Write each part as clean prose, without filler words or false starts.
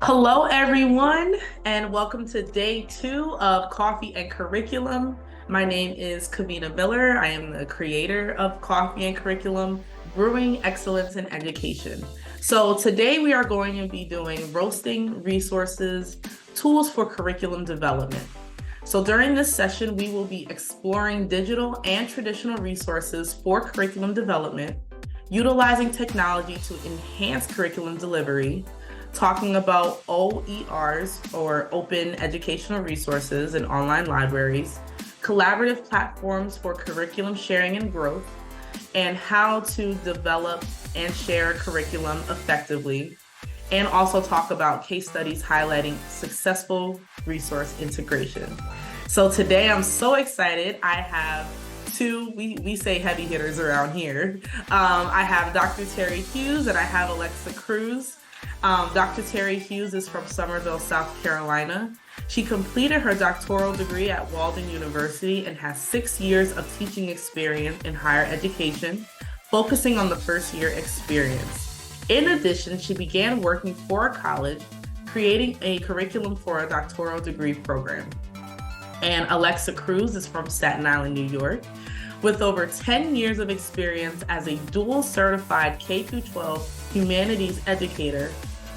Hello, everyone, and welcome to day 2 of Coffee and Curriculum. My name is Kavita Miller. I am the creator of Coffee and Curriculum, Brewing Excellence in Education. So today we are going to be doing roasting resources, tools for curriculum development. So during this session, we will be exploring digital and traditional resources for curriculum development, utilizing technology to enhance curriculum delivery, talking about OERs or open educational resources and online libraries, collaborative platforms for curriculum sharing and growth, and how to develop and share curriculum effectively, and also talk about case studies highlighting successful resource integration. So today I'm so excited. I have two, we say heavy hitters around here. I have Dr. Terry Hughes and I have Alexa Cruz. Dr. Terry Hughes is from Summerville, South Carolina. She completed her doctoral degree at Walden University and has 6 years of teaching experience in higher education, focusing on the first year experience. In addition, she began working for a college, creating a curriculum for a doctoral degree program. And Alexa Cruz is from Staten Island, New York, with over 10 years of experience as a dual certified K-12 humanities educator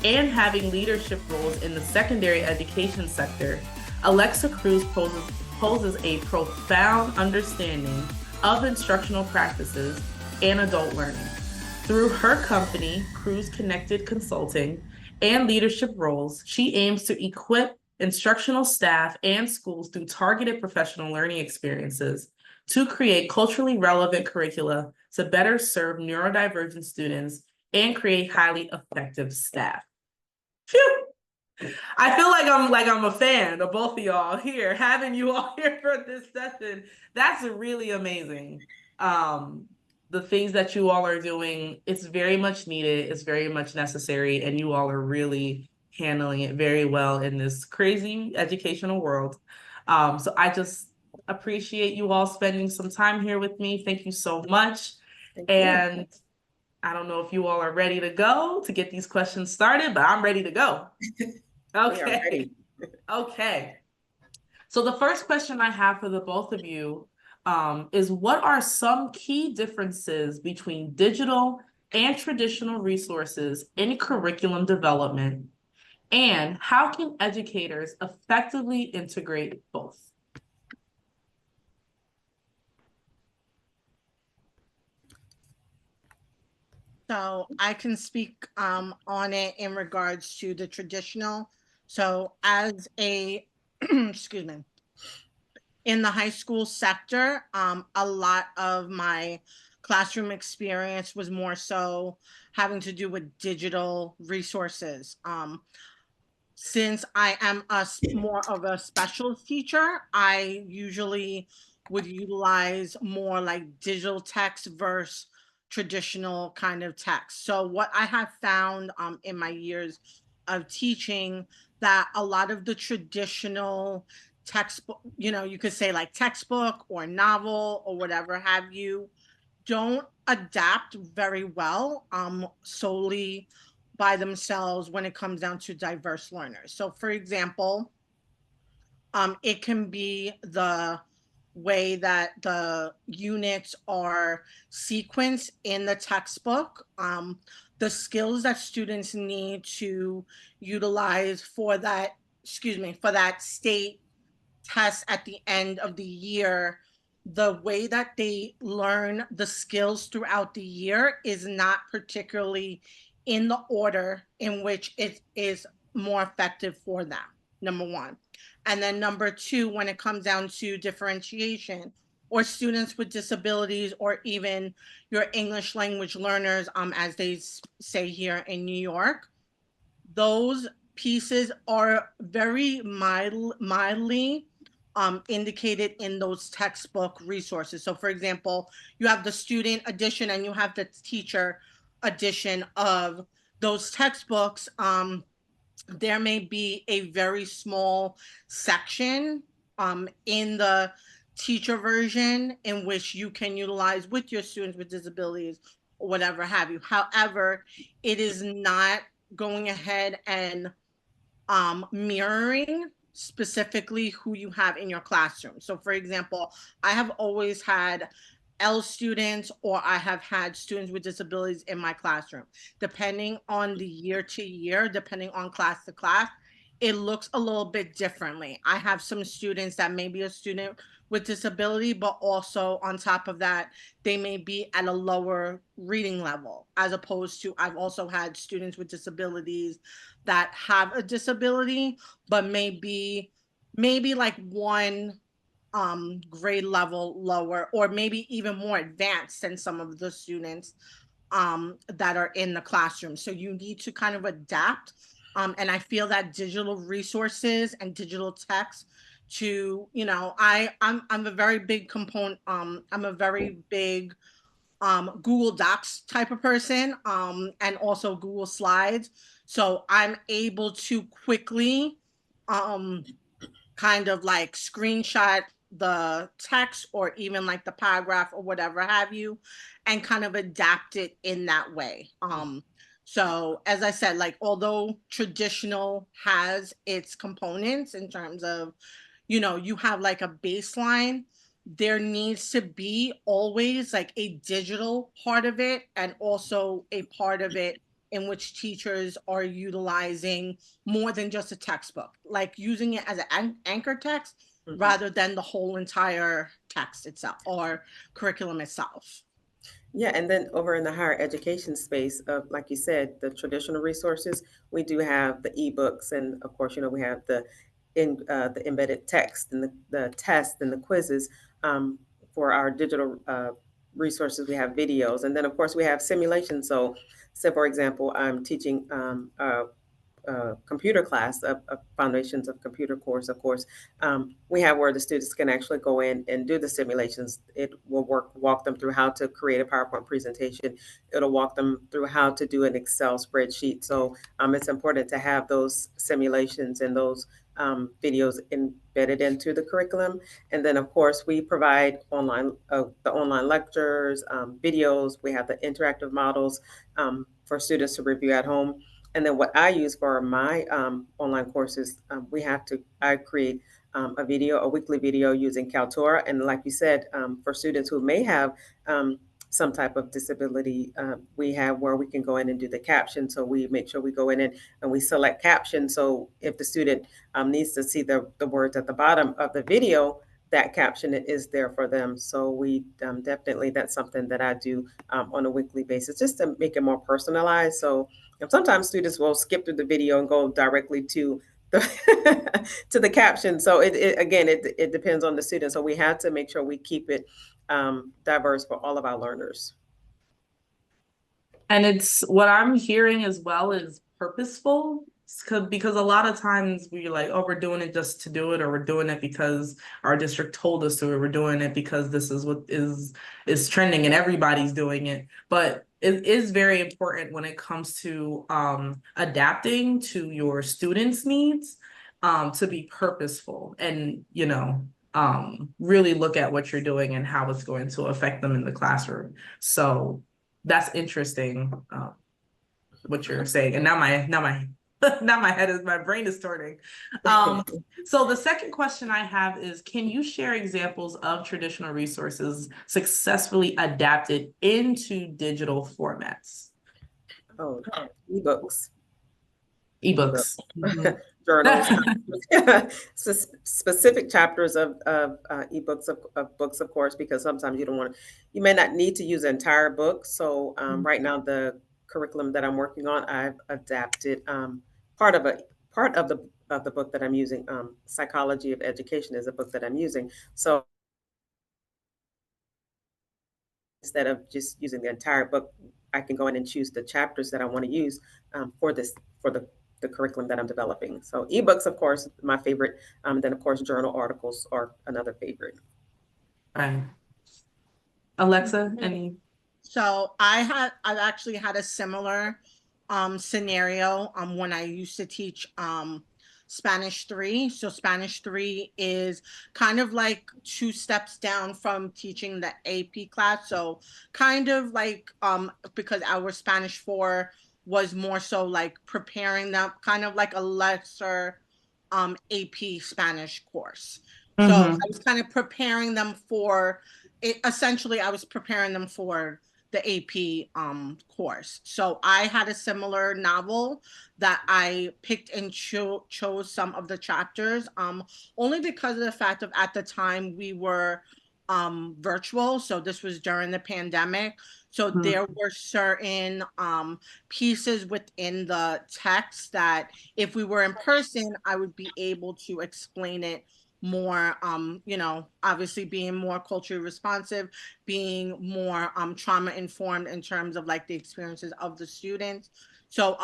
and having leadership roles in the secondary education sector. Alexa Cruz poses a profound understanding of instructional practices and adult learning. Through her company, Cruz Connected Consulting, and leadership roles, she aims to equip instructional staff and schools through targeted professional learning experiences to create culturally relevant curricula to better serve neurodivergent students and create highly effective staff. Phew. I feel like I'm a fan of both of y'all here, having you all here for this session. That's really amazing. The things that you all are doing, it's very much needed, it's very much necessary, and you all are really handling it very well in this crazy educational world. So I just appreciate you all spending some time here with me. Thank you so much. Thank you. And I don't know if you all are ready to go to get these questions started, but I'm ready to go. We are Okay. ready. Okay. So the first question I have for the both of you is what are some key differences between digital and traditional resources in curriculum development? And how can educators effectively integrate both? So I can speak on it in regards to the traditional. So as a, excuse me, in the high school sector, a lot of my classroom experience was more so having to do with digital resources. Since I am more of a special teacher, I usually would utilize more like digital text versus traditional kind of text. So what I have found in my years of teaching, that a lot of the traditional textbook, you could say like textbook or novel or whatever have you, don't adapt very well solely by themselves when it comes down to diverse learners. So for example, it can be the way that the units are sequenced in the textbook, the skills that students need to utilize for that, for that state test at the end of the year. The way that they learn the skills throughout the year is not particularly in the order in which it is more effective for them, number one. And then number two, when it comes down to differentiation or students with disabilities or even your English language learners, as they say here in New York, those pieces are very mildly indicated in those textbook resources. So for example, you have the student edition and you have the teacher edition of those textbooks. There may be a very small section in the teacher version in which you can utilize with your students with disabilities or whatever have you. However, it is not going ahead and mirroring specifically who you have in your classroom. So for example, I have always had L students, or I have had students with disabilities in my classroom. Depending on the year to year, depending on class to class, it looks a little bit differently. I have some students that may be a student with disability, but also on top of that, they may be at a lower reading level, as opposed to I've also had students with disabilities that have a disability, but maybe like one grade level lower, or maybe even more advanced than some of the students that are in the classroom. So you need to kind of adapt. And I feel that digital resources and digital text to, I'm a very big component, I'm a very big Google Docs type of person, and also Google Slides. So I'm able to quickly um kind of like screenshot the text, or even like the paragraph or whatever have you, and kind of adapt it in that way. So as I said, like, although traditional has its components in terms of, you have like a baseline, there needs to be always like a digital part of it, and also a part of it in which teachers are utilizing more than just a textbook, like using it as an anchor text rather than the whole entire text itself or curriculum itself. Yeah, and then over in the higher education space of, like you said, the traditional resources, we do have the ebooks, and of course, we have the embedded text and the tests and the quizzes. For our digital resources, we have videos, and then of course we have simulations. So for example, I'm teaching computer class, a foundations of computer course, of course, we have where the students can actually go in and do the simulations. It will walk them through how to create a PowerPoint presentation. It'll walk them through how to do an Excel spreadsheet. So it's important to have those simulations and those videos embedded into the curriculum. And then, of course, we provide the online lectures, videos. We have the interactive models for students to review at home. And then what I use for my online courses, I create a weekly video using Kaltura. And like you said, for students who may have some type of disability, we have where we can go in and do the caption. So we make sure we go in and we select caption. So if the student needs to see the words at the bottom of the video, that caption is there for them. So we definitely, that's something that I do on a weekly basis, just to make it more personalized. So sometimes students will skip through the video and go directly to the to the caption. So it depends on the student. So we have to make sure we keep it diverse for all of our learners. And it's what I'm hearing as well is purposeful, because a lot of times we're like, oh, we're doing it just to do it, or we're doing it because our district told us to, or we're doing it because this is what is trending and everybody's doing it. But it is very important when it comes to adapting to your students' needs, to be purposeful and really look at what you're doing and how it's going to affect them in the classroom. So that's interesting, what you're saying. And now my brain is turning. So the second question I have is, can you share examples of traditional resources successfully adapted into digital formats? Oh, ebooks. Ebooks. Journals. So specific chapters of ebooks of books, of course, because sometimes you may not need to use the entire book. So right now, the curriculum that I'm working on, I've adapted part of the book that I'm using. Psychology of Education is a book that I'm using. So instead of just using the entire book, I can go in and choose the chapters that I want to use for the curriculum that I'm developing. So ebooks, of course, my favorite. Then of course, journal articles are another favorite. Right. Alexa, any? So I've actually had a similar scenario when I used to teach Spanish 3. So Spanish 3 is kind of like 2 steps down from teaching the AP class. So kind of like because our Spanish 4 was more so like preparing them, kind of like a lesser AP Spanish course. So I Mm-hmm. was kind of preparing them for it. Essentially, I was preparing them for the AP course. So I had a similar novel that I picked and chose some of the chapters, only because of the fact of at the time we were virtual. So this was during the pandemic. So there were certain pieces within the text that if we were in person, I would be able to explain it more, obviously being more culturally responsive, being more trauma informed in terms of like the experiences of the students. So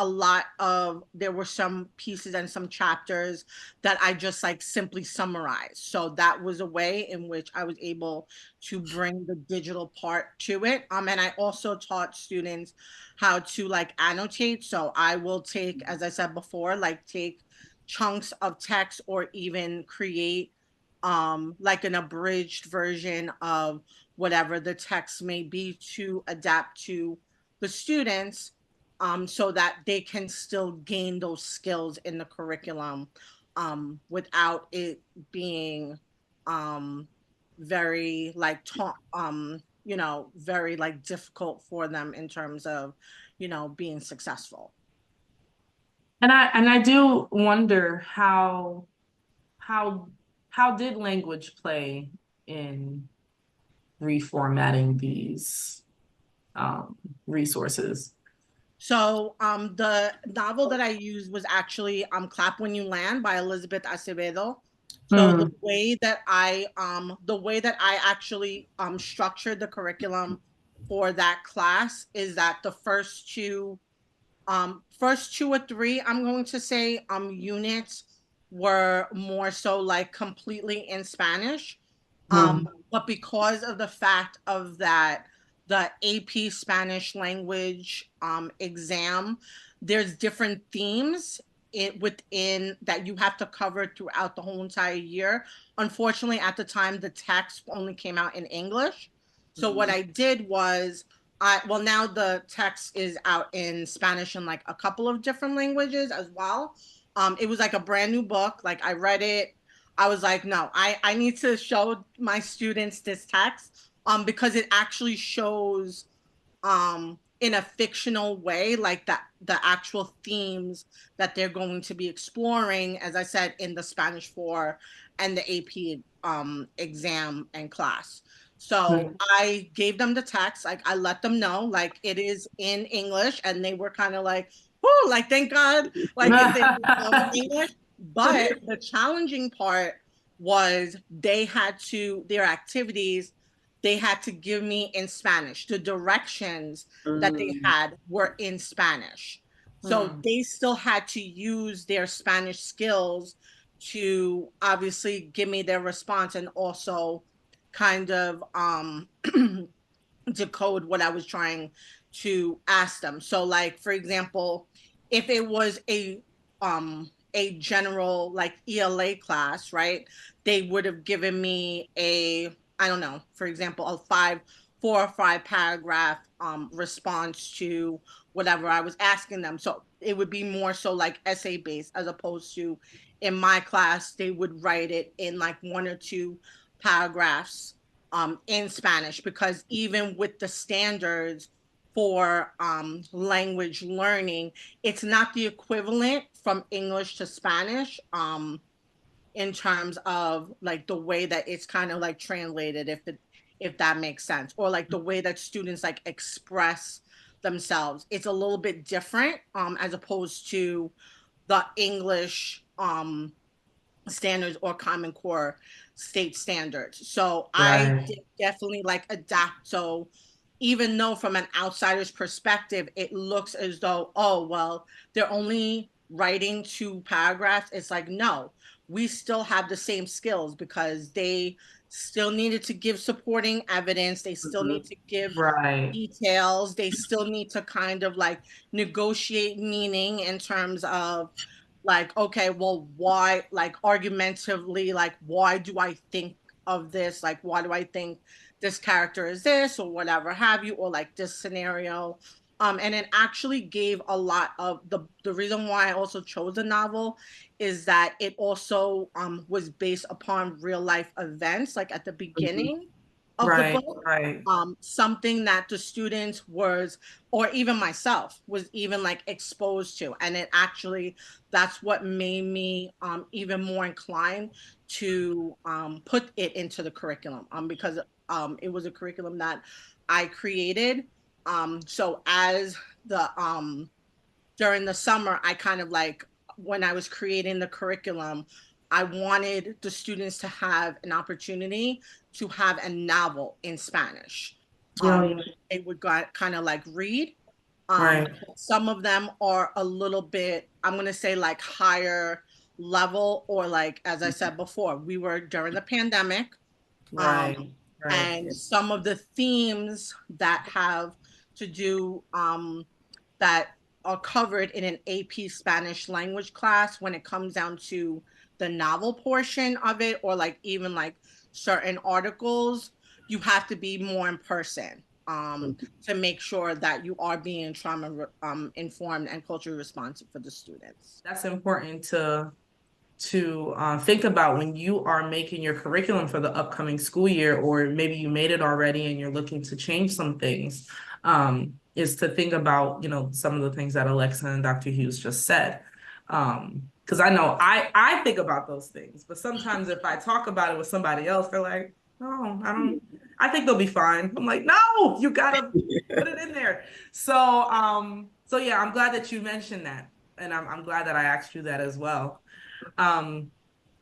there were some pieces and some chapters that I just like simply summarized. So that was a way in which I was able to bring the digital part to it. And I also taught students how to like annotate. So I will take, as I said before, like take chunks of text or even create like an abridged version of whatever the text may be to adapt to the students, so that they can still gain those skills in the curriculum, without it being um, very like very like difficult for them in terms of being successful. And I do wonder how how did language play in reformatting these resources? So the novel that I used was actually Clap When You Land by Elizabeth Acevedo. So Mm, the way that I actually structured the curriculum for that class is that the first two or three, I'm going to say, units were more so like completely in Spanish. mm, But because of the fact of that, the AP Spanish language exam, there's different themes within that you have to cover throughout the whole entire year. Unfortunately, at the time, the text only came out in English. So what I did was well, now the text is out in Spanish and like a couple of different languages as well. It was like a brand new book. Like I read it. I was like, no, I need to show my students this text because it actually shows in a fictional way like that the actual themes that they're going to be exploring, as I said, in the Spanish 4 and the AP exam and class. So mm. I gave them the text, like I let them know like it is in English, and they were kind of like, oh, like thank God, like they know English. But the challenging part was their activities, they had to give me in Spanish. The directions that they Mm, had were in Spanish. So Mm, they still had to use their Spanish skills to obviously give me their response and also kind of decode what I was trying to ask them. So like for example, if it was a general like ELA class, right? They would have given me a, I don't know, for example, a 4 or 5 paragraph response to whatever I was asking them. So it would be more so like essay based, as opposed to in my class they would write it in like 1 or 2 paragraphs in Spanish, because even with the standards for language learning, it's not the equivalent from English to Spanish, in terms of like the way that it's kind of like translated, if that makes sense, or like the way that students like express themselves. It's a little bit different, as opposed to the English standards or Common Core state standards. So I right. did definitely like adapt. So even though from an outsider's perspective, it looks as though, oh, well, they're only writing 2 paragraphs. It's like, no, we still have the same skills because they still needed to give supporting evidence. They still mhm, need to give Right. details. They still need to kind of like negotiate meaning in terms of like, okay, well, why, like argumentatively, like, why do I think of this? Like, why do I think this character is this or whatever have you, or like this scenario? And it actually gave a lot of the reason why I also chose a novel is that it also was based upon real life events, like at the Mhm. beginning of the Right, book. right. Something that the students was, or even myself was even like exposed to. And it actually, that's what made me even more inclined to put it into the curriculum, because it was a curriculum that I created. So as the during the summer, I kind of like, when I was creating the curriculum, I wanted the students to have an opportunity to have a novel in Spanish. Oh, yeah. They would kind of like read. Right, Some of them are a little bit, I'm gonna say like higher level, or like as I said before, we were during the pandemic. Um, right, right. and some of the themes that have to do that are covered in an AP Spanish language class when it comes down to the novel portion of it, or like even like certain articles, you have to be more in person to make sure that you are being trauma informed and culturally responsive for the students. That's important to think about when you are making your curriculum for the upcoming school year, or maybe you made it already and you're looking to change some things, is to think about, some of the things that Alexa and Dr. Hughes just said. Because I know I think about those things, but sometimes if I talk about it with somebody else, they're like, "Oh, I think they'll be fine." I'm like, "No, you gotta put it in there." So yeah, I'm glad that you mentioned that, and I'm glad that I asked you that as well. Um,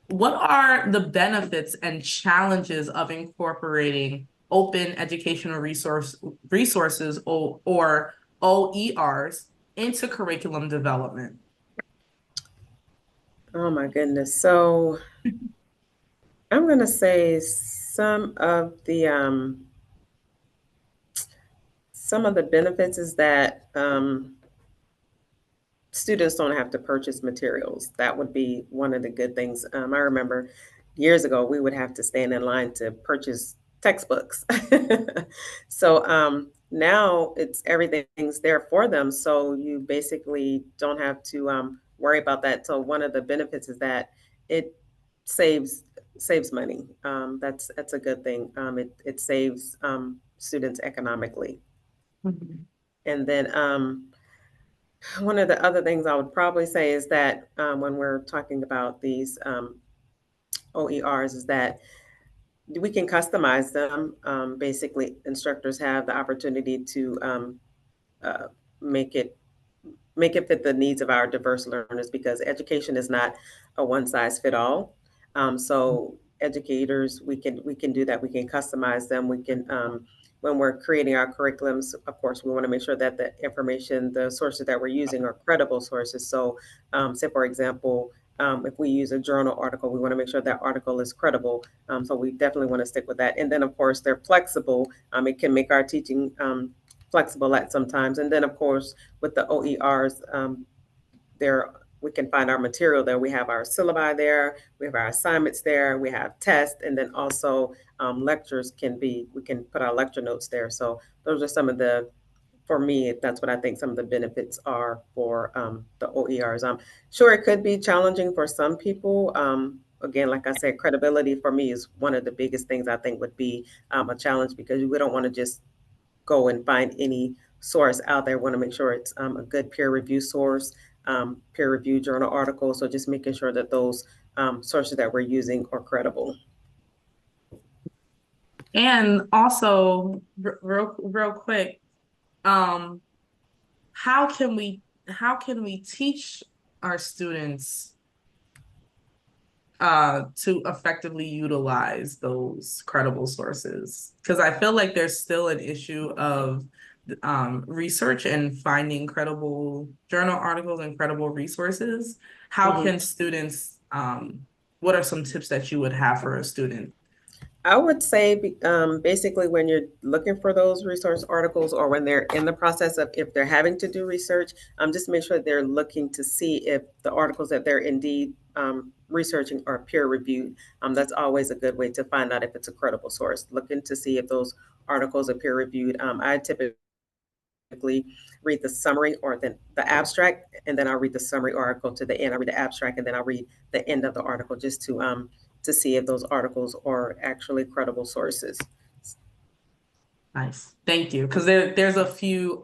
what are the benefits and challenges of incorporating open educational resources, or OERs, into curriculum development? Oh my goodness. So I'm going to say some of the benefits is that students don't have to purchase materials. That would be one of the good things. I remember years ago we would have to stand in line to purchase textbooks. So now it's everything's there for them. So you basically don't have to worry about that. So one of the benefits is that it saves saves money. That's a good thing. It saves students economically. Mhm. And then one of the other things I would probably say is that when we're talking about these OERs, is that we can customize them. Basically, instructors have the opportunity to uh, make it fit the needs of our diverse learners, because education is not a one size fit all. So educators, we can do that. We can customize them. We can when we're creating our curriculums, of course, we want to make sure that the information, the sources that we're using are credible sources. So, say for example, if we use a journal article, we want to make sure that article is credible. So we definitely want to stick with that. And then, of course, they're flexible. It can make our teaching flexible at sometimes. And then, of course, with the OERs, there we can find our material there. We have our syllabi there, we have our assignments there, we have tests, and then also lectures we can put our lecture notes there. So those are some of for me, that's what I think some of the benefits are for the OERs. I'm sure it could be challenging for some people. Again, like I said, credibility for me is one of the biggest things I think would be a challenge, because we don't want to just go and find any source out there. Want to make sure it's a good peer review source, peer review journal article. So just making sure that those sources that we're using are credible. And also, real quick, um, how can we teach our students to effectively utilize those credible sources? Because I feel like there's still an issue of research and finding credible journal articles and credible resources. How Mhm. can students, what are some tips that you would have for a student? I would say basically when you're looking for those resource articles, or when they're in the process of, if they're having to do research, just make sure they're looking to see if the articles that they're indeed researching are peer reviewed. That's always a good way to find out if it's a credible source. Looking to see if those articles are peer reviewed. I typically read the summary or the abstract, and then I'll read the summary, or I'll go to the end, I'll read the abstract, and then I'll read the end of the article just to see if those articles are actually credible sources. Nice. Thank you. Because there's a few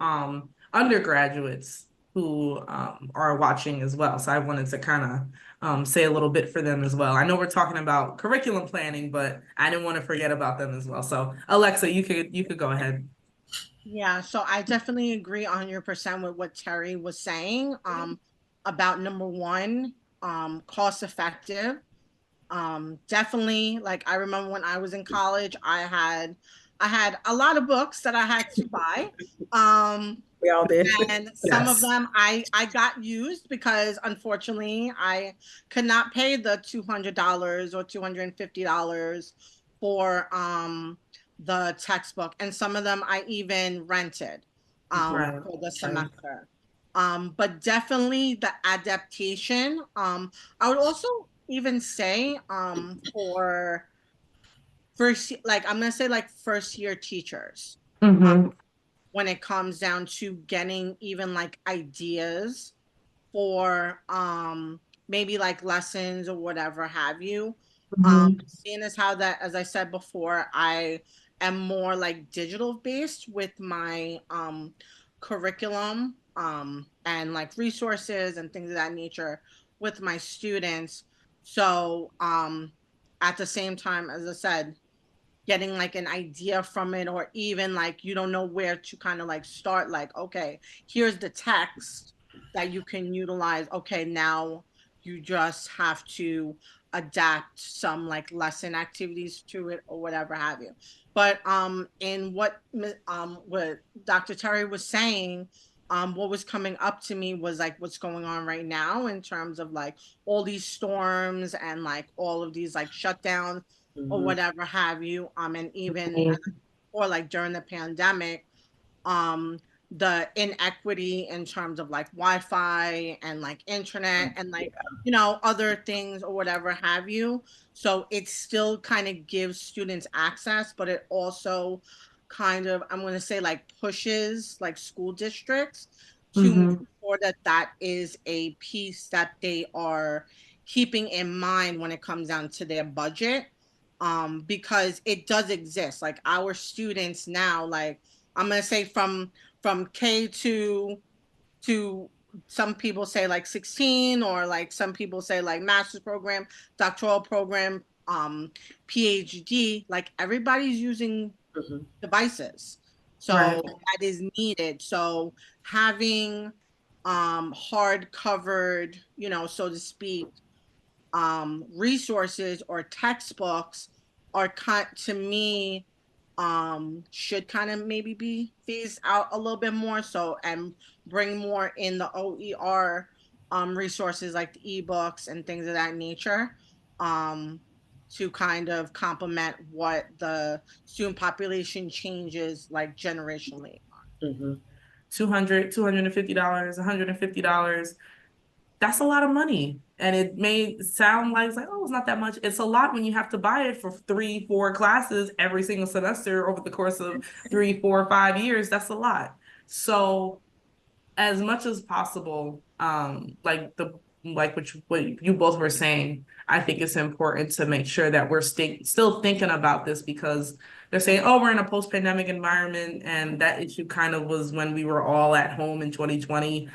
undergraduates who are watching as well. So I wanted to kind of say a little bit for them as well. I know we're talking about curriculum planning, but I didn't want to forget about them as well. So Alexa, you could go ahead. Yeah, so I definitely agree 100% with what Terry was saying about number one, cost effective. Definitely, like I remember when I was in college, I had a lot of books that I had to buy. We all did. And some of Yes. them I got used because unfortunately I could not pay the $200 or $250 for the textbook, and some of them I even rented Right. for the Right. semester. But definitely the adaptation. I would also even say for first, like I'm gonna say like first year teachers. Um, Mm-hmm. when it comes down to getting even like ideas for maybe like lessons or whatever have you. Mm-hmm. Seeing as how that, as I said before, I am more like digital based with my curriculum and like resources and things of that nature with my students. So at the same time, as I said, getting like an idea from it, or even like you don't know where to kind of like start, like okay, here's the text that you can utilize. Okay, now you just have to adapt some like lesson activities to it or whatever have you. But in what Dr. Terry was saying, what was coming up to me was like what's going on right now in terms of like all these storms and like all of these like shutdowns or Mhm. whatever have you. And even or like during the pandemic, um, the inequity in terms of like Wi-Fi and like internet and like, you know, other things or whatever have you. So it still kind of gives students access, but it also kind of, I'm going to say like pushes like school districts to make Mm-hmm. sure that that is a piece that they are keeping in mind when it comes down to their budget. Because it does exist. Like our students now, like I'm gonna say from K to some people say like 16, or like some people say like master's program, doctoral program, PhD, like everybody's using Mhm. devices. So Right. that is needed. So having hard covered, you know, so to speak, resources or textbooks are to me should kind of maybe be phased out a little bit more, so and bring more in the OER resources like the ebooks and things of that nature, um to kind of complement what the student population changes like generationally. Mhm. 200, $250, $150. That's a lot of money. And it may sound like it's like, oh, it's not that much. It's a lot when you have to buy it for 3, 4 classes every single semester over the course of 3, 4, 5 years. That's a lot. So as much as possible, what you both were saying, I think it's important to make sure that we're still thinking about this, because they're saying, oh, we're in a post-pandemic environment, and that issue kind of was when we were all at home in 2020.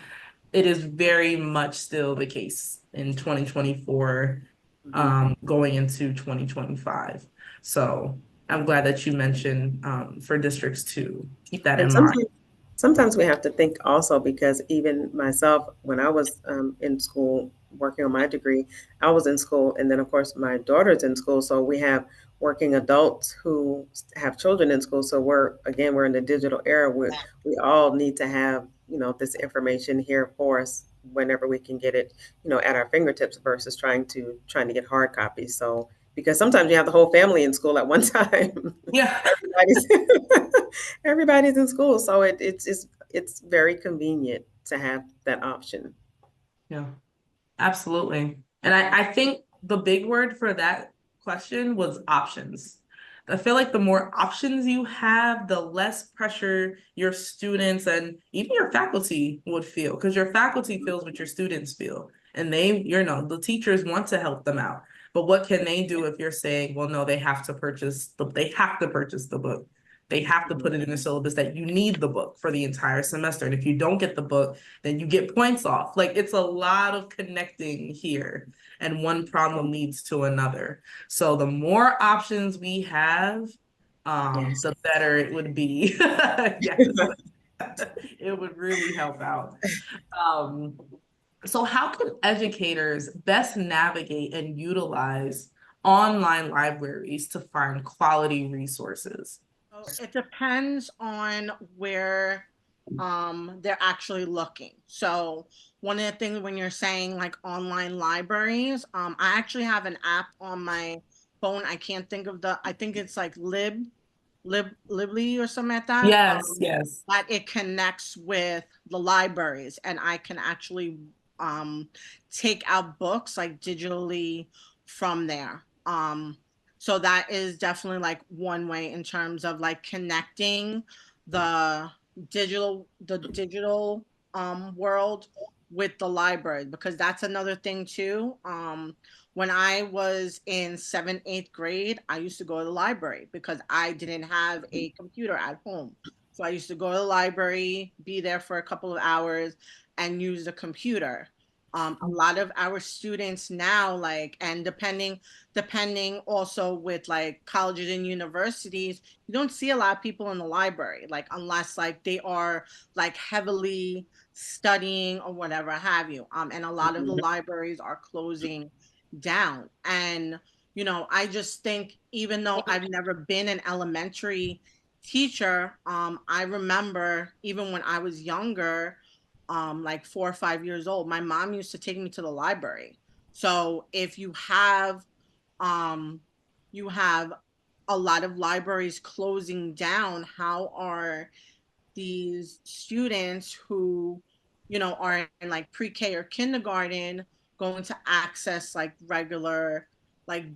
It is very much still the case in 2024, Mhm. going into 2025. So I'm glad that you mentioned for districts to keep that And in mind. sometimes we have to think also, because even myself, when I was in school working on my degree, I was in school, and then of course my daughter's in school. So we have working adults who have children in school. So we're in the digital era. We all need to have, this information here for us whenever we can get it, at our fingertips, versus trying to get hard copies. So because sometimes you have the whole family in school at one time. Yeah. Everybody's everybody's in school, so it's very convenient to have that option. Yeah. Absolutely. And I think the big word for that question was options. I feel like the more options you have, the less pressure your students and even your faculty would feel, because your faculty feels what your students feel. And the teachers want to help them out. But what can they do if you're saying, well, no, they have to purchase the book. They have to put it in the syllabus that you need the book for the entire semester. And if you don't get the book, then you get points off. Like it's a lot of connecting here, and one problem leads to another. So the more options we have, Yes. the better it would be. Yes, it would really help out. Um, so how can educators best navigate and utilize online libraries to find quality resources? So it depends on where they're actually looking. So one of the things when you're saying like online libraries, I actually have an app on my phone. I can't think of I think it's like Libly or something like that. Yes, yes. But it connects with the libraries and I can actually take out books like digitally from there. So that is definitely like one way in terms of like connecting the digital world with the library, because that's another thing too. When I was in 7th, 8th grade, I used to go to the library because I didn't have a computer at home. So I used to go to the library, be there for a couple of hours, and use the computer. A lot of our students now, like, and depending also with like colleges and universities, you don't see a lot of people in the library, like unless like they are like heavily studying or whatever have you. And a lot of the libraries are closing down. And I just think even though I've never been an elementary teacher, I remember even when I was younger, like 4 or 5 years old, my mom used to take me to the library. So if um, you have a lot of libraries closing down, how are these students who, are in like pre-K or kindergarten going to access like regular, like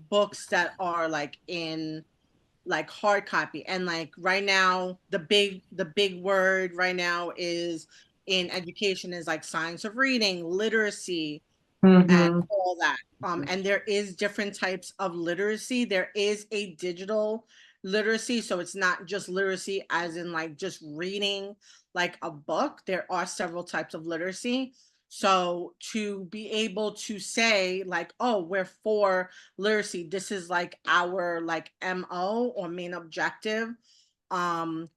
books that are like in like hard copy? And like right now the big word right now is in education is like science of reading, literacy, and Mm-hmm. all that. And there is different types of literacy. There is a digital literacy, so it's not just literacy as in like just reading like a book. There are several types of literacy. So to be able to say like, oh, we're for literacy, this is like our like MO or main objective,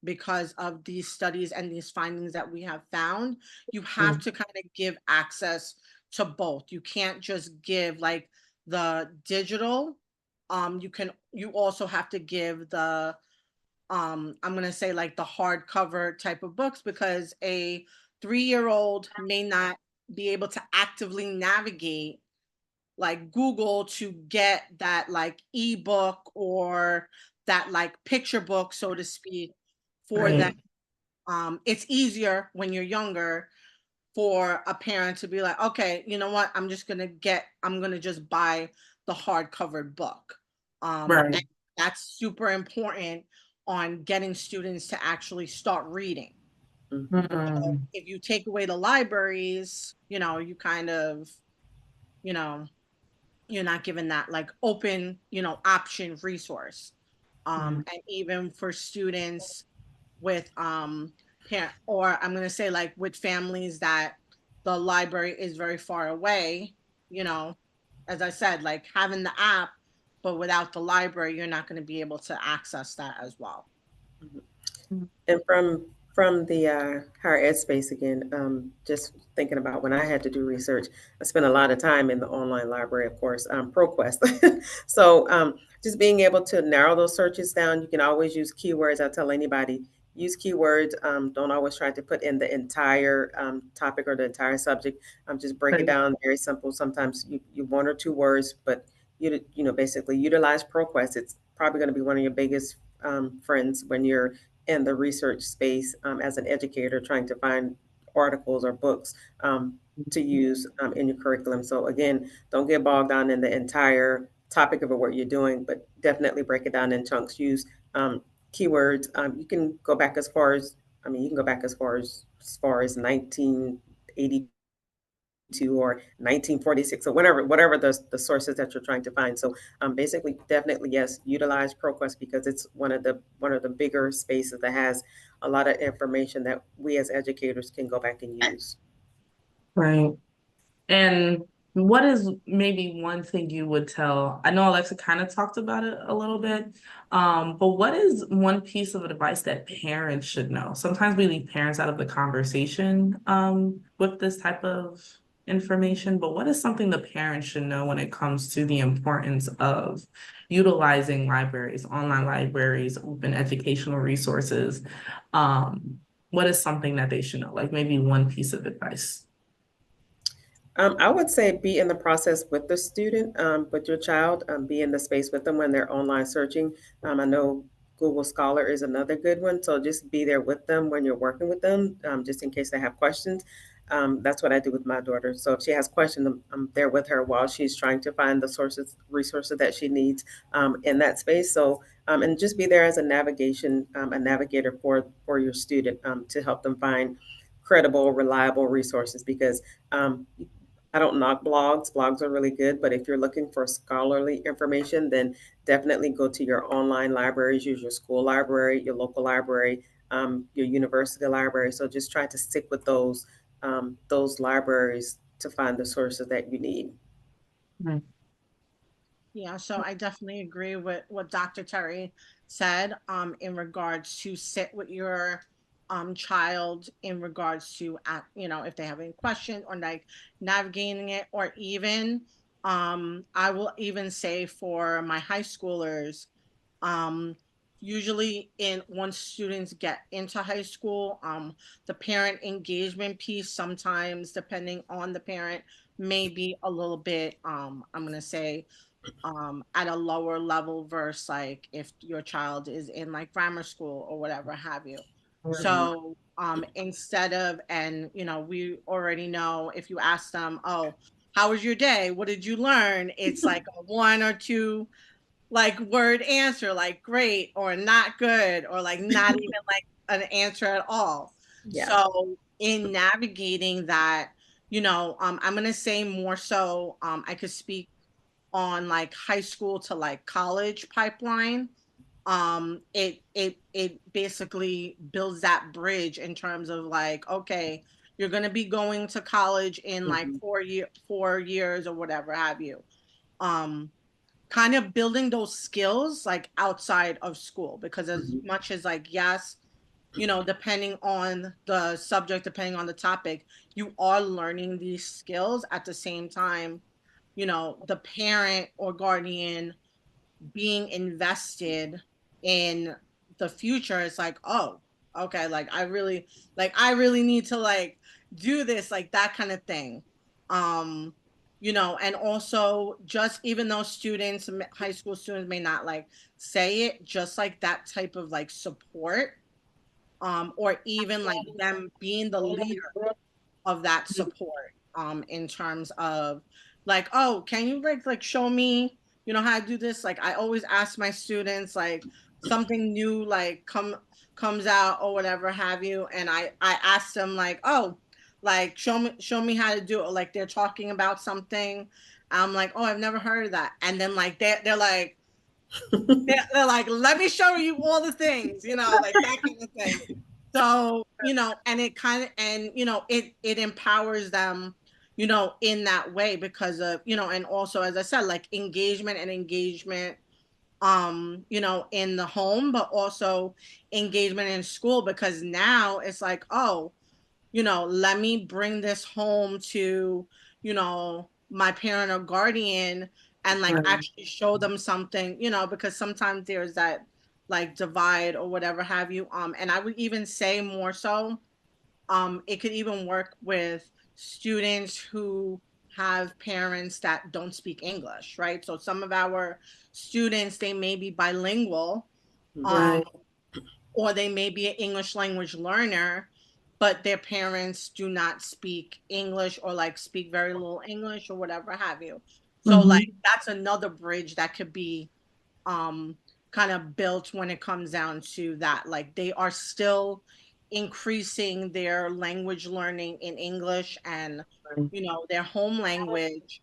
because of these studies and these findings that we have found, you have to kind of give access to both. You can't just give like the digital. You also have to give the I'm going to say like the hardcover type of books, because a 3-year-old may not be able to actively navigate like Google to get that like ebook or that like picture book, so to speak, for them. Right. It's easier when you're younger for a parent to be like, okay, you know what? I'm gonna just buy the hardcover book. And Right. that's super important on getting students to actually start reading. Mm-hmm. If you take away the libraries, you kind of, you know, you're not given that like open, option resource. And even for students with parent, or I'm going to say like with families that the library is very far away, you know as I said, like having the app, but without the library you're not going to be able to access that as well. And from the higher ed space again, just thinking about when I had to do research, I spent a lot of time in the online library, of course, ProQuest. So just being able to narrow those searches down, you can always use keywords. I tell anybody, use keywords. Don't always try to put in the entire topic or the entire subject. Just break it Right. down, very simple. Sometimes you one or two words, but basically utilize ProQuest. It's probably going to be one of your biggest friends when you're in the research space as an educator trying to find articles or books to use in your curriculum. So again, don't get bogged down in the entire topic of it, what you're doing, but definitely break it down in chunks. Use keywords. You can go back as far as, I mean, you can go back as far as 1982 or 1946 or whatever the sources that you're trying to find. So basically, definitely yes, utilize ProQuest because it's one of the bigger spaces that has a lot of information that we as educators can go back and use. Right. And what is maybe one thing you would tell? I know Alexa kind of talked about it a little bit, but what is one piece of advice that parents should know? Sometimes we leave parents out of the conversation, with this type of information, but what is something the parents should know when it comes to the importance of utilizing libraries, online libraries, open educational resources? What is something that they should know? Like maybe one piece of advice. I would say be in the process with the student, with your child, be in the space with them when they're online searching. I know Google Scholar is another good one, so just be there with them when you're working with them, just in case they have questions. That's what I do with my daughter. So if she has questions, I'm there with her while she's trying to find the resources that she needs in that space. So and just be there as a navigator for your student to help them find credible, reliable resources because I don't knock blogs. Blogs are really good, but if you're looking for scholarly information, then definitely go to your online libraries. Use your school library, your local library, your university library. So just try to stick with those libraries to find the sources that you need. Yeah, so I definitely agree with what Dr. Terry said in regards to sit with your child in regards to if they have any questions or like navigating it, or even I will even say for my high schoolers, um usually in once students get into high school, the parent engagement piece sometimes, depending on the parent, may be a little bit I'm gonna say at a lower level versus like if your child is in like grammar school or whatever have you. Mhm. So instead of, and we already know, if you ask them, oh, how was your day, what did you learn, it's like a one or two like word answer, like great or not good, or like not even like an answer at all. Yeah. So in navigating that, I'm gonna say more so, I could speak on like high school to like college pipeline. It basically builds that bridge in terms of like, okay, you're going to be going to college in like Hmm. 4 years or whatever have you. um Kind of building those skills like outside of school, because as Hmm. much as like, yes, depending on the subject, depending on the topic, you are learning these skills at the same time. The parent or guardian being invested in the future, it's like, oh, okay, like I really need to like do this, like that kind of thing. um and also, just even though students, high school students may not like say it, just like that type of like support, or even like them being the leader of that support, in terms of like, oh, can you like show me, how to do this. Like I always ask my students, like something new like comes out or whatever have you, and I ask them like, oh, like show me how to do it. Or, like they're talking about something, I'm like, oh, I've never heard of that. And then like they're like, they're like, let me show you all the things, like that kind of thing. So, and it kind of, and, it empowers them, in that way, because of, and also, as I said, like engagement, in the home, but also engagement in school, because now it's like, oh, let me bring this home to, my parent or guardian, and like Right. actually show them something, because sometimes there's that like divide or whatever have you. And I would even say more so, it could even work with students who have parents that don't speak English, right? So some of our students, they may be bilingual, um, Right. or they may be an English language learner, but their parents do not speak English, or like speak very little English or whatever have you. So like that's another bridge that could be kind of built when it comes down to that. Like they are still increasing their language learning in English and, you know, their home language.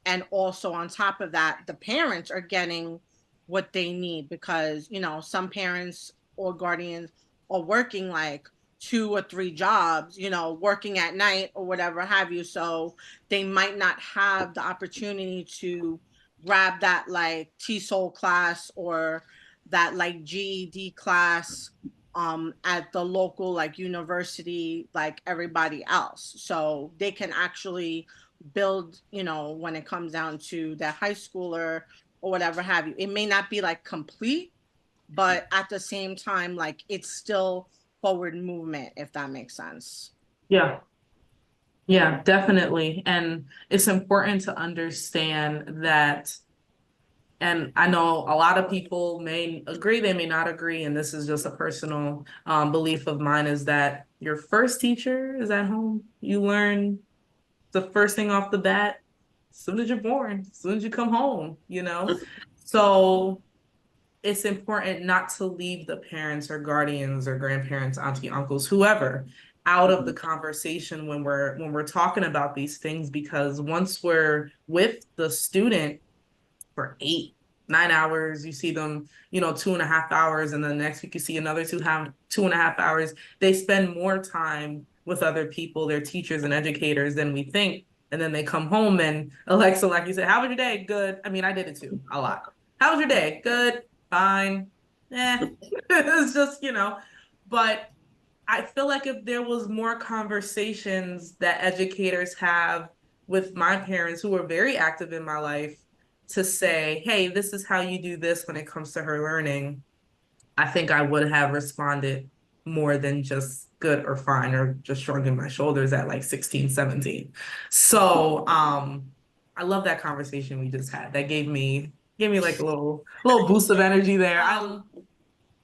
And also on top of that, the parents are getting what they need because, you know, some parents or guardians are working like 2 or 3 jobs, you know, working at night or whatever have you. So they might not have the opportunity to grab that like TESOL class or that like GED class at the local like university like everybody else. So they can actually build, you know, when it comes down to the high schooler or whatever have you. It may not be like complete, but at the same time, like it's still forward movement, if that makes sense. Yeah. Yeah, definitely. And it's important to understand that, and I know a lot of people may agree, they may not agree, and this is just a personal belief of mine, is that your first teacher is at home. You learn the first thing off the bat, as soon as you're born, as soon as you come home, you know? So it's important not to leave the parents or guardians or grandparents, auntie, uncles, whoever, out of the conversation when we're talking about these things, because once we're with the student for 8, 9 hours, you see them, you know, 2.5 hours, and then the next week you see another 2.5 hours. They spend more time with other people, their teachers and educators, than we think. And then they come home and, Alexa, like you said, how was your day? Good. I mean, I did it too, a lot. How was your day? Good. Fine. It's just, you know, but I feel like if there was more conversations that educators have with my parents, who were very active in my life, to say, hey, this is how you do this when it comes to her learning, I think I would have responded more than just good or fine or just shrugging my shoulders at like 16, 17. So I love that conversation we just had. That gave me like a little boost of energy there.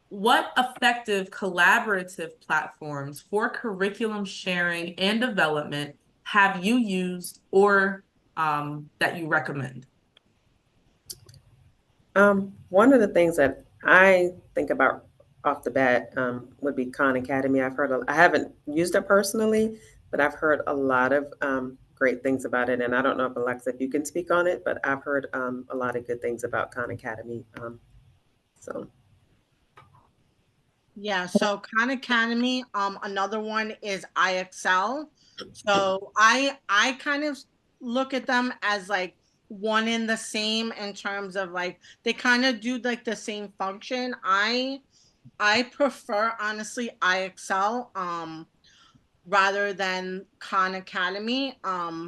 What effective collaborative platforms for curriculum sharing and development have you used or that you recommend? One of the things that I think about off the bat would be Khan Academy. I haven't used it personally, but I've heard a lot of great things about it. And I don't know if Alexa, if you can speak on it, but I've heard a lot of good things about Khan Academy. So, Yeah, so Khan Academy, another one is IXL. So I kind of look at them as like one in the same in terms of like they kind of do like the same function. I prefer honestly IXL rather than Khan Academy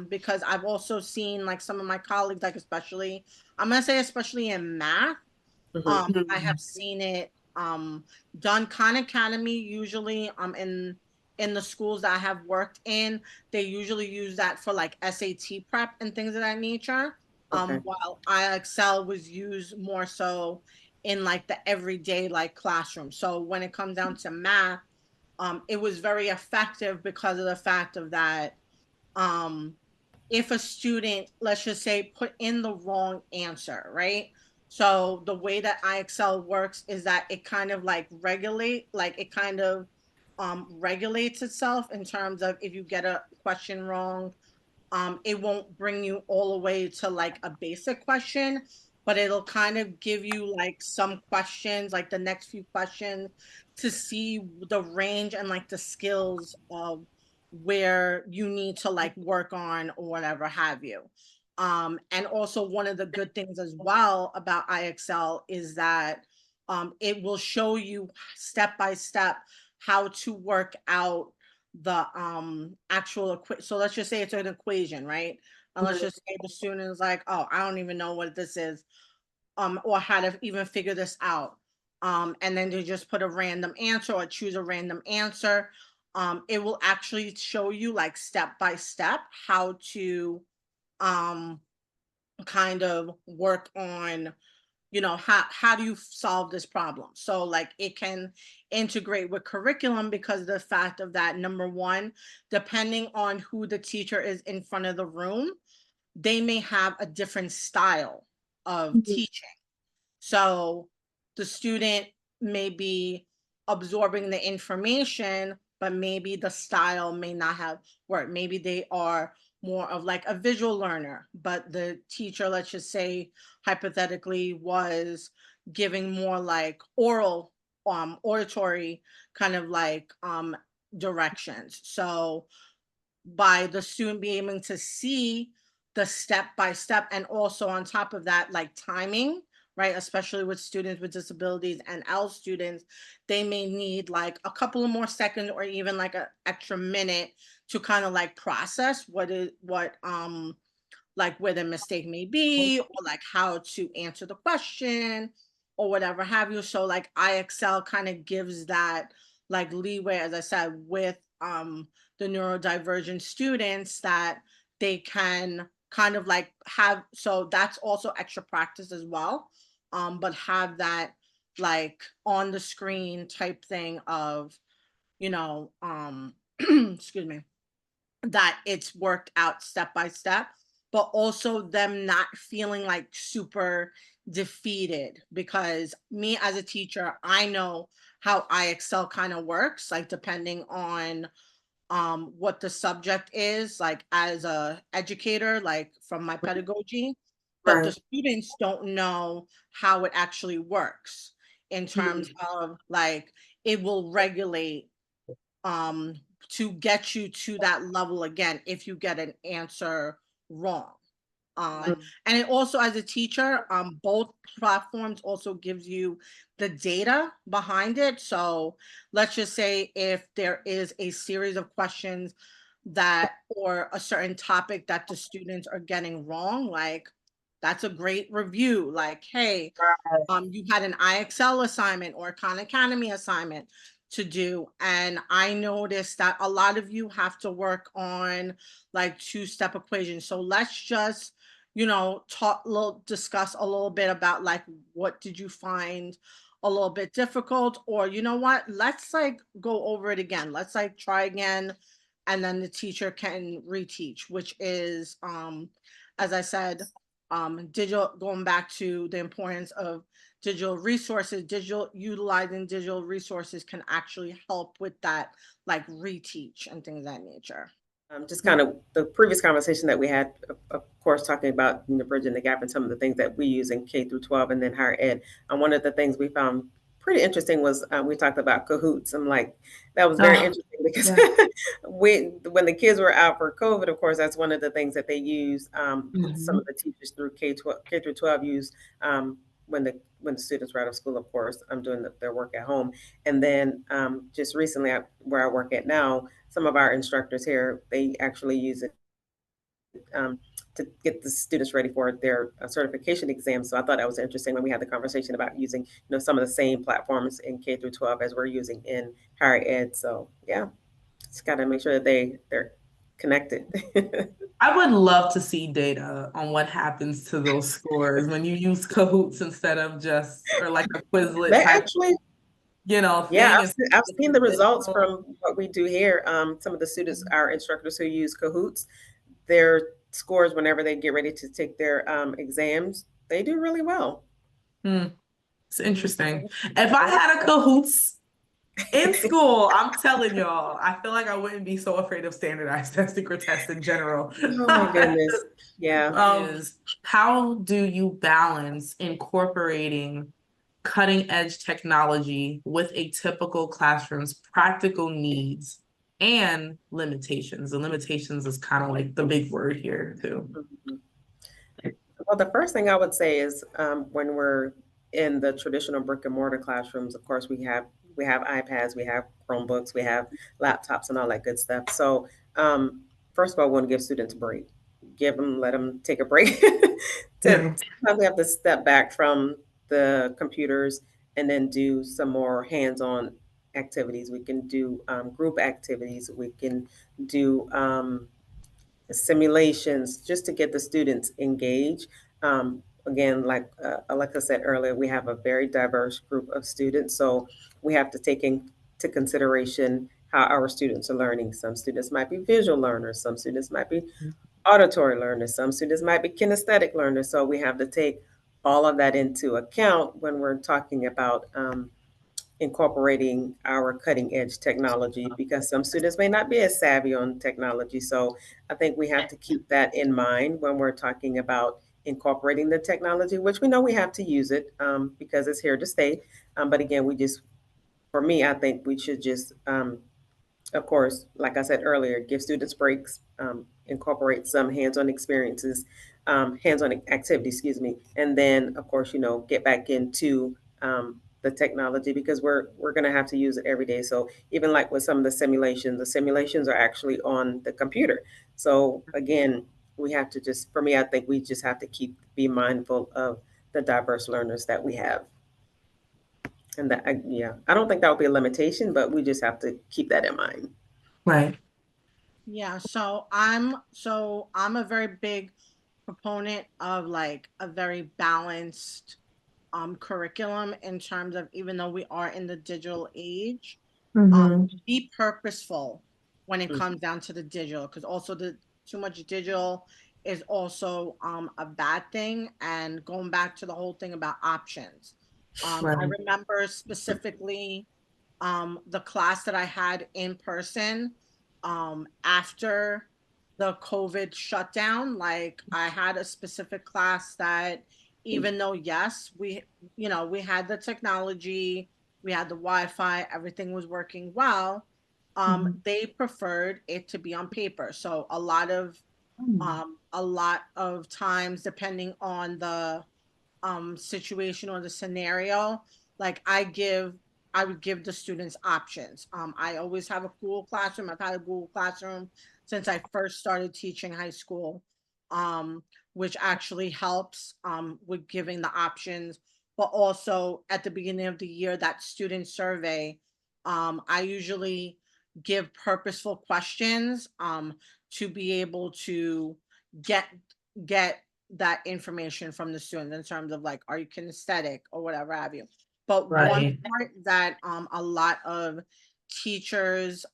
because I've also seen like some of my colleagues like especially I'm gonna say especially in math mhm, I have seen it done. Khan Academy usually in the schools that I have worked in, they usually use that for like SAT prep and things of that nature. okay. While IXL was used more so in like the everyday like classroom. So when it comes down to math, it was very effective because of the fact of that um if a student, let's just say, put in the wrong answer, right? So the way that IXL works is that it kind of like it kind of regulates itself in terms of if you get a question wrong, it won't bring you all the way to like a basic question, but it'll kind of give you like some questions, like the next few questions to see the range and like the skills of where you need to like work on or whatever have you. And also one of the good things as well about IXL is that it will show you step by step how to work out the actual so let's just say it's an equation, right? And let's Mhm, just say the student is like, oh, I don't even know what this is, or how to even figure this out. And then they just put a random answer or choose a random answer. It will actually show you like step by step how to um kind of work on, you know, how do you solve this problem. So like it can integrate with curriculum because of the fact of that, number one, depending on who the teacher is in front of the room, they may have a different style of teaching. So the student may be absorbing the information, but maybe the style may not have worked. Maybe they are more of like a visual learner, but the teacher, let's just say hypothetically, was giving more like oral, auditory kind of like directions. So by the student being able to see the step by step, and also on top of that, like timing, right? Especially with students with disabilities and L students, they may need like a couple of more seconds or even like an extra minute to kind of like process what like where the mistake may be, or like how to answer the question or whatever have you. So like IXL kind of gives that like leeway, as I said, with the neurodivergent students, that they can kind of like have, so that's also extra practice as well. But have that like on the screen type thing of, you know, excuse me, that it's worked out step by step, but also them not feeling like super defeated. Because me as a teacher, I know how IXL kind of works, like depending on what the subject is, like as a educator, like from my pedagogy, but the Right. students don't know how it actually works in terms of like it will regulate um to get you to that level again if you get an answer wrong. um and it also, as a teacher, both platforms also gives you the data behind it. So let's just say if there is a series of questions that, or a certain topic that the students are getting wrong, like that's a great review, like, hey, you had an IXL assignment or a Khan Academy assignment to do. And I noticed that a lot of you have to work on like two-step equations. So let's just, discuss a little bit about like, what did you find a little bit difficult? Or you know what, let's like go over it again. Let's like try again. And then the teacher can reteach, which is, as I said, digital, going back to the importance of digital resources, digital, utilizing digital resources can actually help with that, like reteach and things of that nature. Just kind of the previous conversation that we had, of course, talking about, bridging the gap and some of the things that we use in K through 12 and then higher ed. And one of the things we found pretty interesting was we talked about cahoots. I'm like, that was very Oh, interesting because yeah. when the kids were out for COVID, of course, that's one of the things that they use. Some Mhm. of the teachers through K through 12 use when the students were out of school, of course, I'm doing their work at home. And then just recently, where I work at now, some of our instructors here, they actually use it um, to get the students ready for their certification exams. So I thought that was interesting when we had the conversation about using, some of the same platforms in K through 12 as we're using in higher ed. So yeah, just got to make sure that they're connected. I would love to see data on what happens to those scores when you use Cahoots instead of just, or like a Quizlet They type, actually, thing. yeah, And I've seen the results traditional. from what we do here. Some of the students, our instructors who use Cahoots, their scores whenever they get ready to take their exams, they do really well. Hmm, it's interesting. If I had a Cahoots in school, I'm telling y'all, I feel like I wouldn't be so afraid of standardized testing or tests in general. Oh my goodness. Yeah. Is how do you balance incorporating cutting edge technology with a typical classroom's practical needs and limitations? The limitations is kind of like the big word here too. Mhm. Well, the first thing I would say is when we're in the traditional brick and mortar classrooms, of course, we have iPads, we have Chromebooks, we have laptops, and all that good stuff. So, first of all, I want to give students a break. Let them take a break. Yeah. Sometimes we have to step back from the computers and then do some more hands-on activities. We can do group activities. We can do simulations just to get the students engaged. Again, like I said earlier, we have a very diverse group of students, so we have to take into consideration how our students are learning. Some students might be visual learners, some students might be auditory learners. Some students might be kinesthetic learners. So we have to take all of that into account when we're talking about incorporating our cutting edge technology, because some students may not be as savvy on technology. So I think we have to keep that in mind when we're talking about incorporating the technology, which we know we have to use it because it's here to stay. But again, for me, I think we should just of course, like I said earlier, give students breaks, incorporate some hands-on experiences, hands-on activities, excuse me, and then, of course, get back into the technology because we're going to have to use it every day. So even like with some of the simulations are actually on the computer. So again, we have to just, for me, I think we just have to be mindful of the diverse learners that we have. And that, yeah, I don't think that would be a limitation, but we just have to keep that in mind. Right. Yeah, so I'm a very big proponent of like a very balanced curriculum in terms of, even though we are in the digital age, Mm-hmm. be purposeful when it Mm, comes down to the digital, because also the too much digital is also a bad thing. And going back to the whole thing about options, I Right. remember specifically the class that I had in person after the COVID shutdown. Like, I had a specific class that, even though, yes, we had the technology, we had the Wi-Fi, everything was working well, Mhm. they preferred it to be on paper. So a lot of times, depending on the situation or the scenario, like I would give the students options. I always have a Google Classroom. I've had a Google Classroom since I first started teaching high school, um, which actually helps with giving the options. But also at the beginning of the year, that student survey, I usually give purposeful questions to be able to get get that information from the students in terms of, like, are you kinesthetic or whatever have you. But one Right. part that a lot of teachers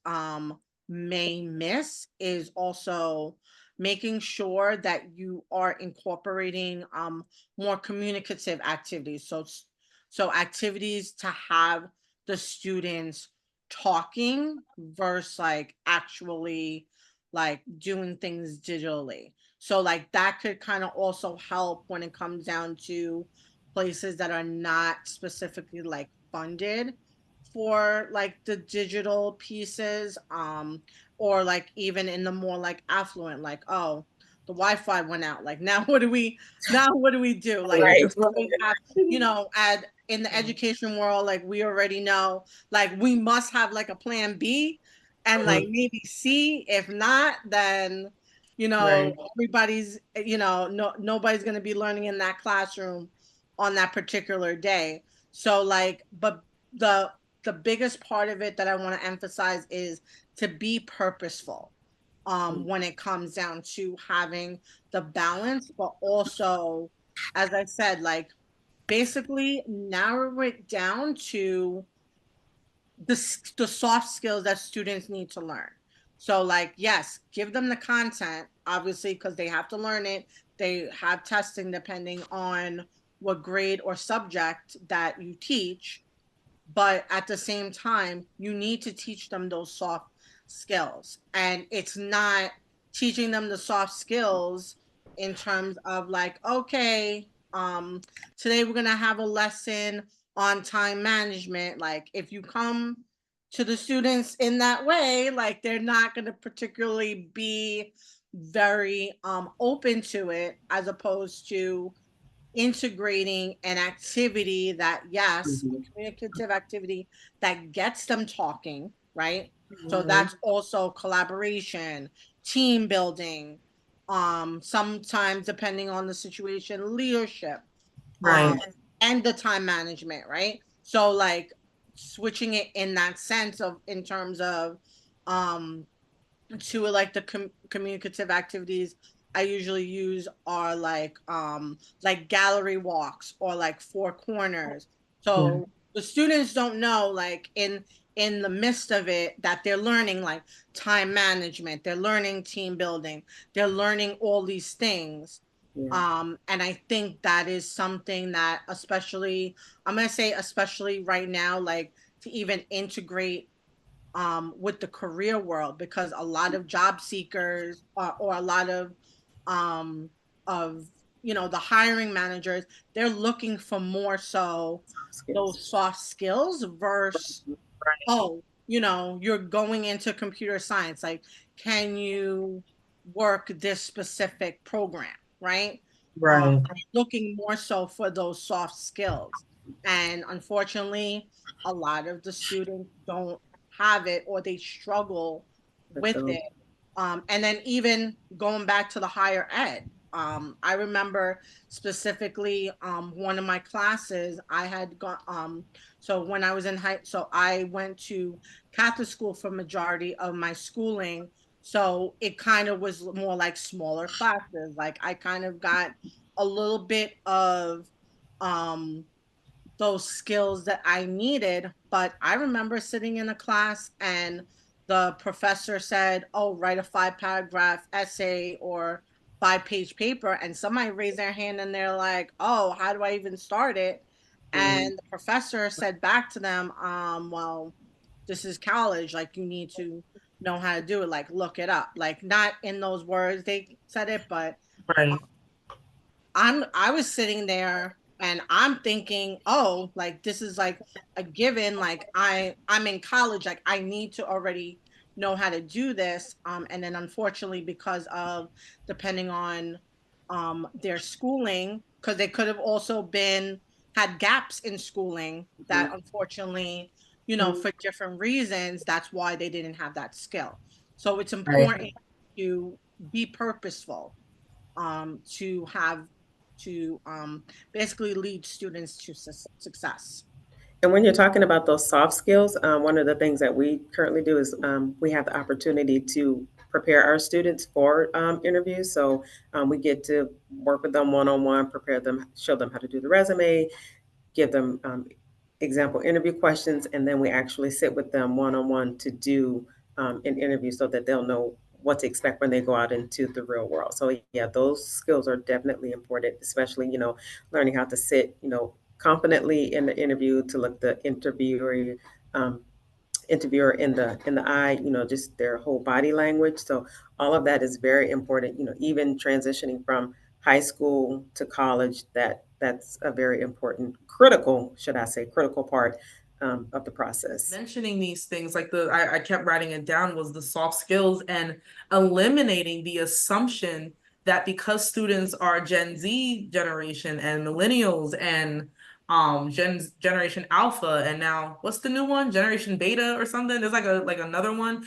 may miss is also making sure that you are incorporating more communicative activities. So activities to have the students talking versus like actually like doing things digitally. So like that could kind of also help when it comes down to places that are not specifically like funded for like the digital pieces, or like even in the more like affluent, like, oh, the Wi-Fi went out, like, now what do we do, like, right. you always have, at in the education world, like, we already know, like, we must have like a plan B and like Mhm. maybe C. If not, then Right. everybody's, nobody's going to be learning in that classroom on that particular day. So like, but the biggest part of it that I want to emphasize is to be purposeful when it comes down to having the balance, but also, as I said, like, basically narrow it down to the soft skills that students need to learn. So like, yes, give them the content, obviously, because they have to learn it. They have testing depending on what grade or subject that you teach, but at the same time, you need to teach them those soft skills. And it's not teaching them the soft skills in terms of like, okay, today we're gonna have a lesson on time management. Like, if you come to the students in that way, like, they're not gonna particularly be very open to it, as opposed to integrating an activity that, yes, a Mhm. communicative activity that gets them talking, right? So Mhm. that's also collaboration, team building, sometimes depending on the situation, leadership, um, Right. and the time management, right? So like switching it in that sense of, in terms of um to like the communicative activities I usually use are like gallery walks or like four corners. Yeah. So the students don't know, like, in the midst of it that they're learning like time management, they're learning team building, they're learning all these things. Yeah. And I think that is something that especially, I'm going to say especially right now, like to even integrate with the career world, because a lot of job seekers or a lot um, of, you know, the hiring managers, they're looking for more so Skills. those soft skills versus, Right. oh, you know, you're going into computer science. Like, can you work this specific program, right? Right. Looking more so for those soft skills. And unfortunately, a lot of the students don't have it or they struggle With with those. it. And then even going back to the higher ed, I remember specifically one of my classes I had gone, so when I was in so I went to Catholic school for majority of my schooling. So it kind of was more like smaller classes. Like I kind of got a little bit of um those skills that I needed. But I remember sitting in a class and the professor said, oh, write a 5-paragraph essay or 5-page paper. And somebody raised their hand and they're like, oh, how do I even start it? Mhm. And the professor said back to them, well, this is college. Like, you need to know how to do it. Like, look it up. Like, not in those words they said it, but Right. I was sitting there and I'm thinking, oh, like this is like a given. Like I'm in college, like I need to already know how to do this. And then unfortunately, because of depending on their schooling, because they could have also been had gaps in schooling that Mhm. unfortunately, you know, Mhm. for different reasons, that's why they didn't have that skill. So it's Right. important to be purposeful, to have to basically lead students to success. And when you're talking about those soft skills, one of the things that we currently do is we have the opportunity to prepare our students for interviews. So we get to work with them one-on-one, prepare them, show them how to do the resume, give them example interview questions, and then we actually sit with them one-on-one to do an interview so that they'll know what to expect when they go out into the real world. So yeah, those skills are definitely important, especially, learning how to sit, confidently in the interview, to look the um, interviewer in the eye, just their whole body language. So all of that is very important, even transitioning from high school to college, that's a very important, critical, should I say, critical part of the process. Mentioning these things, like I kept writing it down, was the soft skills and eliminating the assumption that because students are Gen Z generation and millennials and generation alpha, and now what's the new one, generation beta or something, there's like another one,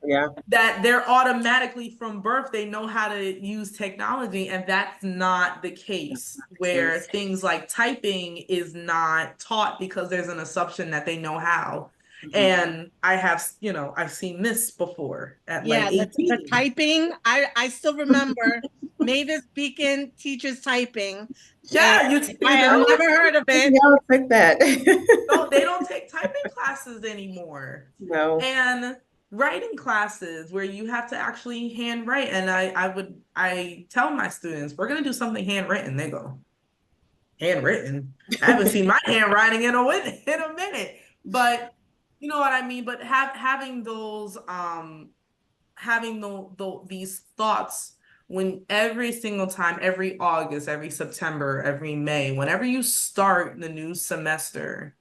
Yeah. that they're automatically from birth, they know how to use technology. And that's not the case, where Case. things like typing is not taught because there's an assumption that they know how. Mhm. And I've seen this before at like Yeah, the 18. typing, I still remember Mavis Beacon teaches typing, and Yeah, I had Oh, never heard of it. y'all take that. no, they don't take typing classes anymore. No. And writing classes where you have to actually handwrite. And I tell my students, we're gonna do something handwritten. They go, handwritten? I haven't seen my handwriting in a minute. But you know what I mean? But having those having these thoughts when every single time, every August, every September, every May, whenever you start the new semester,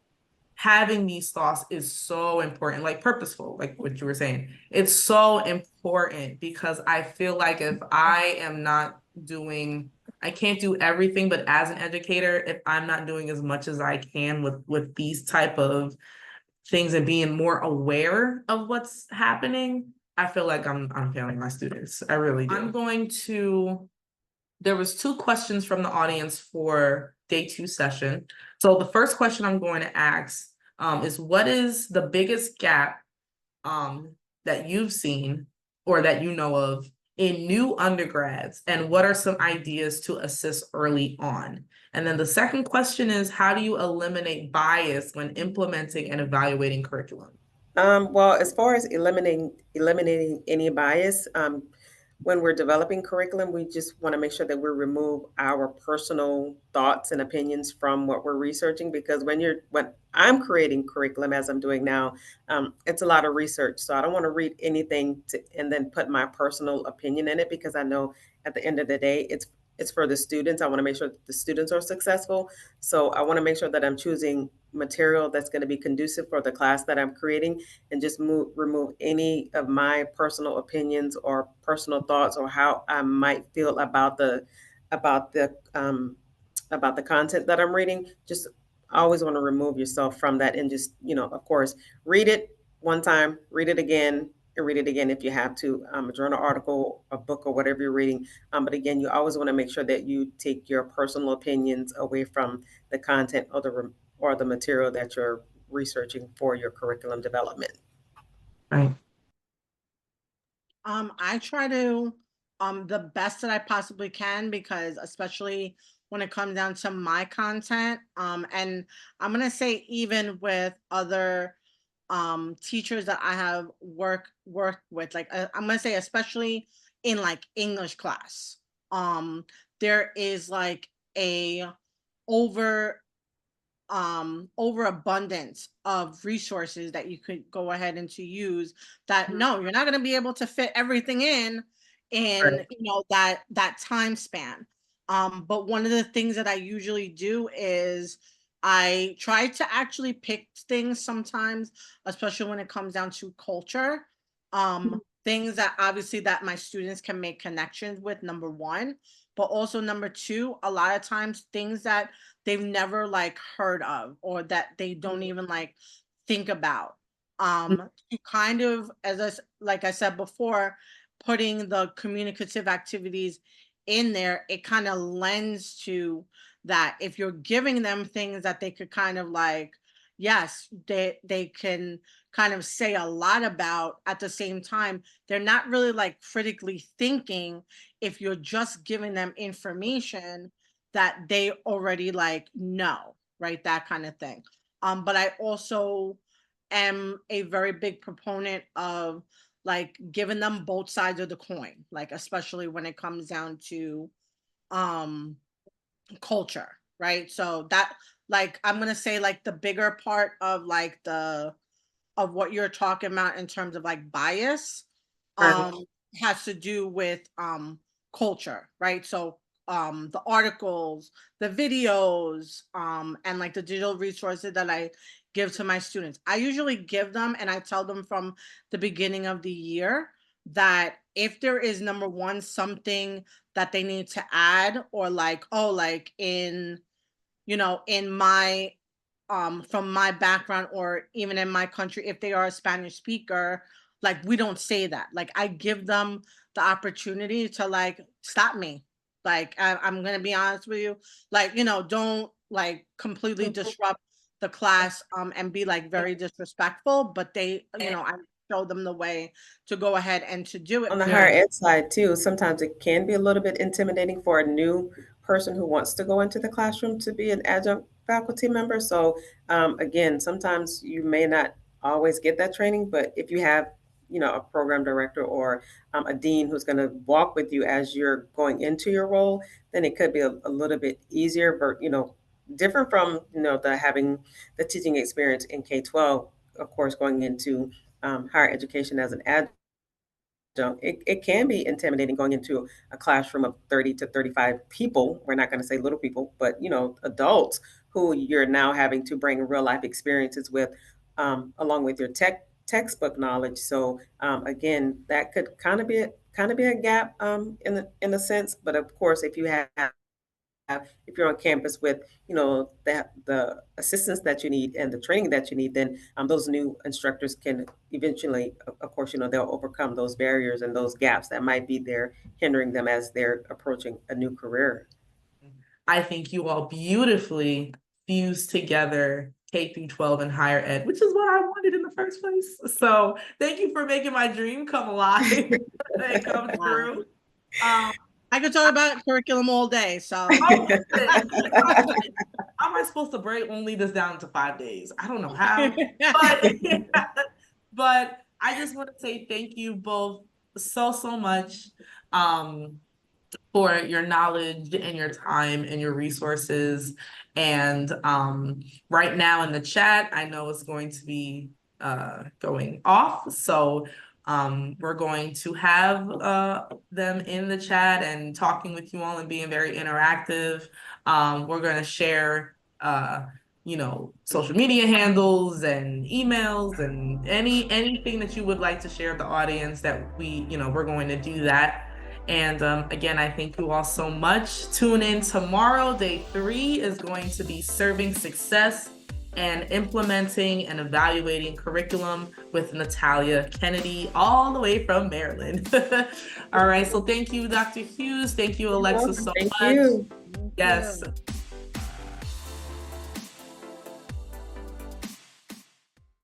having these thoughts is so important, like purposeful, like what you were saying. It's so important because I feel like if I am not doing, I can't do everything, but as an educator, if I'm not doing as much as I can with these type of things and being more aware of what's happening, I feel like I'm failing my students. I really do. I'm going to There was two questions from the audience for day 2 session. So the first question I'm going to ask is, what is the biggest gap um, that you've seen or that you know of in new undergrads, and what are some ideas to assist early on? And then the second question is, how do you eliminate bias when implementing and evaluating curriculum? Well, as far as eliminating any bias, when we're developing curriculum, we just want to make sure that we remove our personal thoughts and opinions from what we're researching. Because when I'm creating curriculum, as I'm doing now, it's a lot of research. So I don't want to read anything and then put my personal opinion in it, because I know at the end of the day, it's for the students. I want to make sure that the students are successful. So I want to make sure that I'm choosing material that's going to be conducive for the class that I'm creating, and just remove any of my personal opinions or personal thoughts, or how I might feel about the about the content that I'm reading. Just always want to remove yourself from that, and just, of course, read it one time, read it again, and read it again if you have to. A journal article, a book, or whatever you're reading. But again, you always want to make sure that you take your personal opinions away from the content or the material that you're researching for your curriculum development. Right. I try to the best that I possibly can, because especially when it comes down to my content, and I'm gonna say even with other teachers that I have worked with, like I'm gonna say especially in like English class, there is like a over overabundance of resources that you could go ahead and to use, that no, you're not going to be able to fit everything in Right. that time span. But one of the things that I usually do is I try to actually pick things sometimes, especially when it comes down to culture, things that obviously that my students can make connections with, number one, but also number two, a lot of times things that they've never like heard of, or that they don't even like think about, to kind of, like I said before, putting the communicative activities in there, it kind of lends to that. If you're giving them things that they could kind of like, yes, they can kind of say a lot about, at the same time they're not really like critically thinking, if you're just giving them information that they already like know, right? That kind of thing. But I also am a very big proponent of like giving them both sides of the coin, like especially when it comes down to um culture, right? So that, like, I'm gonna say like the bigger part of like the of what you're talking about in terms of like bias, Right. um has to do with culture, right? So the articles, the videos, and like the digital resources that I give to my students, I usually give them, and I tell them from the beginning of the year that if there is, number one, something that they need to add, or like, oh, like in, in my from my background, or even in my country, if they are a Spanish speaker, like we don't say that. Like I give them the opportunity to like stop me. Like I'm gonna be honest with you, like, don't like completely disrupt the class and be like very disrespectful, but they, I show them the way to go ahead and to do On it, the higher because Right. ed side too, sometimes it can be a little bit intimidating for a new person who wants to go into the classroom to be an adjunct faculty member. So again, sometimes you may not always get that training, but if you have, a program director or a dean who's going to walk with you as you're going into your role, then it could be a little bit easier. But different from the having the teaching experience in K-12, of course, going into higher education as an adjunct. It can be intimidating going into a classroom of 30 to 35 people. We're not going to say little people, but adults who you're now having to bring real life experiences with, along with your textbook knowledge. So again, that could kind of be a gap, in a sense. But of course, if you're on campus with the assistance that you need and the training that you need, then those new instructors can eventually, of course, they'll overcome those barriers and those gaps that might be there hindering them as they're approaching a new career. I think you all beautifully fused together K through 12 and higher ed, which is what I wanted in the first place. So thank you for making my dream come alive and come wow, true. Um, I could talk about curriculum all day. So oh, listen, how am I supposed to break only this down to 5 days? I don't know how, but But I just want to say thank you both so much. For your knowledge and your time and your resources. And right now in the chat, I know it's going to be going off. So we're going to have them in the chat and talking with you all and being very interactive. We're going to share social media handles and emails and anything that you would like to share with the audience that we're going to do that. And again, I thank you all so much. Tune in tomorrow. Day 3 is going to be serving success and implementing and evaluating curriculum with Natalia Kennedy, all the way from Maryland. All right. So thank you, Dr. Hughes. Thank you, Alexa, so Thank much. you. Yes.